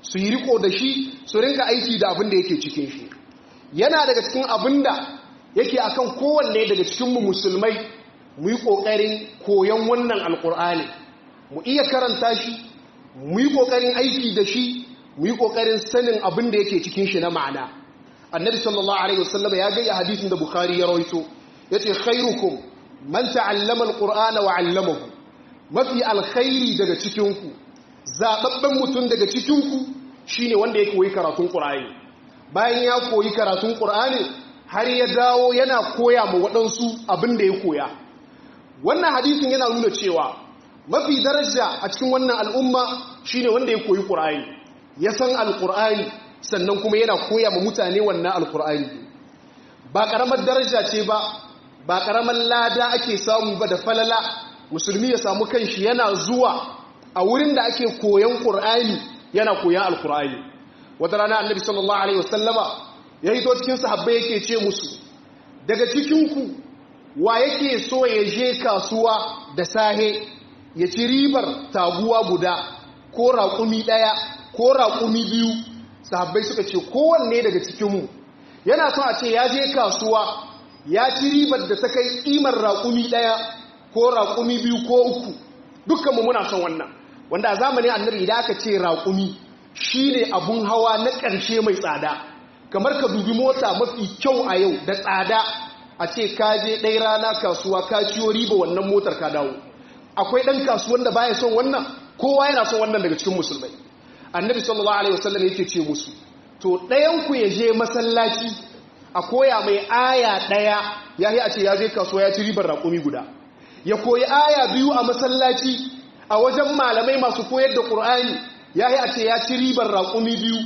su yi riko da shi su rinka aiki da abin da yake cikin shi. Yana daga cikin abin da yake akan kowanne daga cikinmu musulmai mu yi ƙoƙarin koyon wannan alƙur'ani, mu iya karanta shi, mu yi ƙoƙarin aiki da shi, mu yi ƙoƙarin sanin abin da yake cikin shi na ma'ana. Annabi sallallahu alaihi wasallam ya gaya hadisin da Bukhari ya rawaito, yace khairukum man ta'allama alqur'ana wa 'allamahu. Mafi alkhairi daga cikinku, zababben mutum daga cikinku shine wanda ya koyi karatun Qur'ani. Bayan ya koyi karatun Qur'ani har ya dawo yana koya ma waɗansu abin da ya koya. Wannan hadisin yana nuna cewa mafi daraja a cikin wannan al'umma shine wanda ya koyi Qur'ani, ya san alqur'ani sannan kuma yana koya ma mutane wannan alqur'ani. Ba karamar daraja ce ba karamar lada ake samu ba da falala musulmi ya samu kanshi yana zuwa a wurin da ake koyan Qur'ani yana koyan alqur'ani. Wata rana Annabi sallallahu alaihi wasallama ya hito cikin sahabbai yake ce musu, daga cikinku wa yake so ya je kasuwa da sahe ya ci ribar taguwa guda ko raƙumi ɗaya ko raƙumi biyu? Sahabbai suka ce kowanne daga cikinmu yana so a ce ya je kasuwa ya ci ribar da ta kai ƙimar raƙumi ɗaya ko raƙumi biyu ko uku. Dukkanmu muna son wannan, wanda a zamanin Annabi idan aka ce raƙumi shine abun hawa na ƙarshe mai tsada. Kamar ka dubi mota mafi kyau a yau da tsada, a ce ka je ɗaya rana kasuwa ka ciyo riba wannan motar ka dawo. Akwai ɗan kasuwan da baya son wannan? Kowa yana son wannan daga cikin musulmai. Annabi sallallahu alaihi wasallam yake ce musu, to ɗayan ku ya je masallaci a koya mai aya ɗaya yayi a ce ya je kasuwa ya ci ribar raƙumi guda. Ya koyi aya biyu a masallaci a wajen malamai masu koyar da Qur'ani yayi a ce ya ci ribar raƙumi biyu.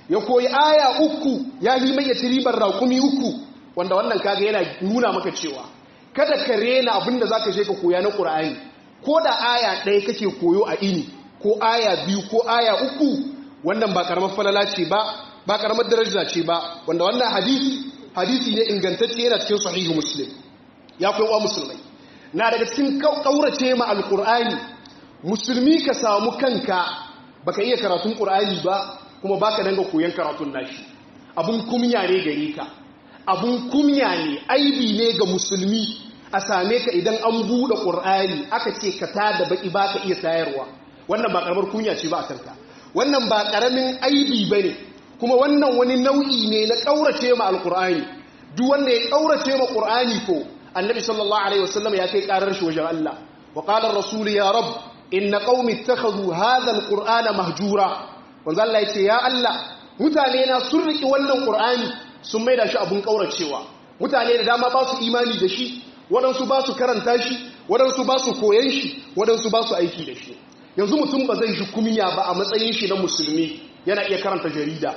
Ya koyi aya uku ya yi mai ya ci ribar raƙumi uku, wanda wannan kaga yana nuna maka cewa kada ka rena abinda za ka je ka koya na ƙur'ani. Ko da aya ɗaya kake koyo a ini ko aya biyu ko aya uku, wannan ba ƙaramar falala ce ba ƙaramar daraja ce ba, wanda wannan hadisi ne ingantacce yana cikin sahihu Muslim. Ya koyi wa musulmai na daga cikin ƙaurace ma alƙur'ani, musulmi ka samu kanka baka iya karatun ƙur'ani ba kuma baka danga koyon karatun nashi. Abun kumya ne gare ka, abun kumya ne, aibi ne ga musulmi a same ka idan an buɗe ƙur'ani aka ce ka tada baki baka iya tayarwa. Wannan ba karamar kunya ce ba a kanka, wannan ba karamin aibi bane, kuma wannan wani nau'i ne na kaurace ma alqur'ani. Duk wanda ya kaurace ma qur'ani ko Annabi sallallahu alaihi wasallam ya kai karar shi wajen Allah. Wa qala ar-rasul ya rab inna qaumi ittakhadhu hadha al-qur'ana mahjura. Wanda Allah yace ya Allah, mutane na sun riki wannan qur'ani sun maida shi abun kauracewa. Mutane da dama ba su imani da shi, wadansu ba su karanta shi, wadansu ba su koyan shi, wadansu ba su aiki da shi. Yanzu mutum ba zai shi kumiya ba a matsayin shi na musulmi yana iya karanta jarida.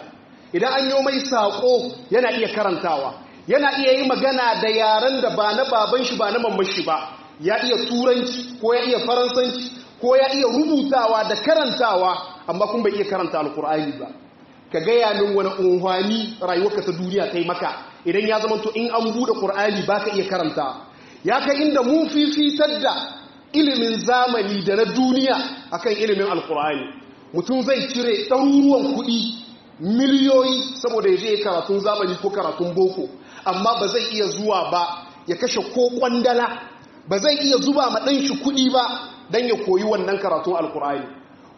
Idan an yi mai sako yana iya karantawa, yana iya yi magana da yaren da ba na baban shi ba na mamman shi ba, ya iya turanci ko ya iya faransanci ko ya iya rubutawa da karantawa, amma kun bai iya karanta alkur'ani ba. Ka gaya min wani unhwani rayuwarka ta duniya kai maka idan ya zama to in an bude qur'ani baka iya karanta. Ya kai inda mun fifitar da ilimin zamani da na duniya akan ilimin alkur'ani. Mutum zai cire ɗaruruwan kuɗi miliyoyi saboda ya je karatun zamani ko karatun boko, amma ba zai iya zuwa ba ya kashe ko kwandala, ba zai iya zuba ma ɗan shi kuɗi ba don ya koyi wannan karatun alkur'ani.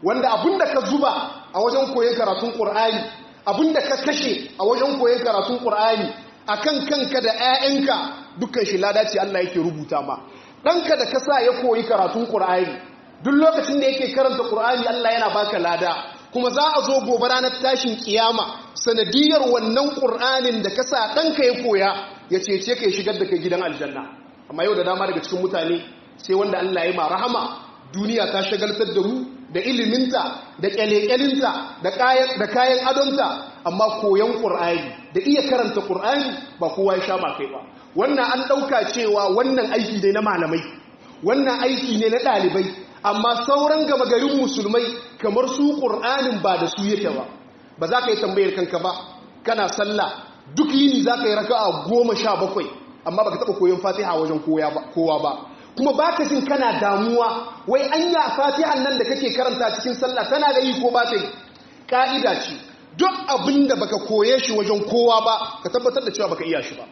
Wanda abinda ka zuba a wajen koyon karatun ƙur'ani, abinda ka kashe a wajen koyon karatun ƙur'ani akan kanka da 'ya'yanka, dukkan shi lada ce Allah yake rubuta ma. Ɗanka da ka sa ya koyi karatun ƙur'ani, duk lokacin da yake karanta ƙur'ani Allah yana baka lada, kuma za a zo gobe ranar tashin kiyama sanadiyar wannan ƙur'anin da ka sa ɗanka ya koya ya cece ka ya shigar da kai gidan aljanna. Amma yau da dama daga cikin mutane sai wanda Allah ya ma rahama, duniya ta shagaltar da mu da iliminta da kyalekelinta da kayan adonta, amma koyon ƙur'ani da iya karanta ƙur'ani ba kowa ya sha makai ba. Wannan an ɗauka cewa wannan aiki ne na malamai, wannan aiki ne na ɗalibai, amma sauran gama garin musulmai kamar su ƙur'anin ba da su yake ba. Ba za ka yi tambayar kanka ba, kana sallah duk yini za ka yi raka'a 17, amma ba ka taɓa koyon fatiha wajen kowa ba. Kuma ba ka jin kana damuwa wai anya fatihan nan da kake karanta cikin sallah tana da yi ko ba ta yi. ka'ida ce duk abinda baka koye shi wajen kowa ba ka tabbatar da cewa baka iya shi ba.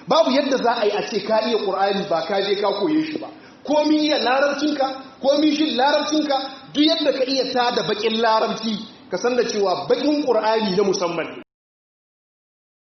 Babu yadda za a yi a ce ka iya Qur'ani ba ka je ka koye shi ba. Komi iya larabcinka, komi shi larabcinka, duk yadda ka iya ta da bakin larabci ka san da cewa bakin Qur'ani na musamman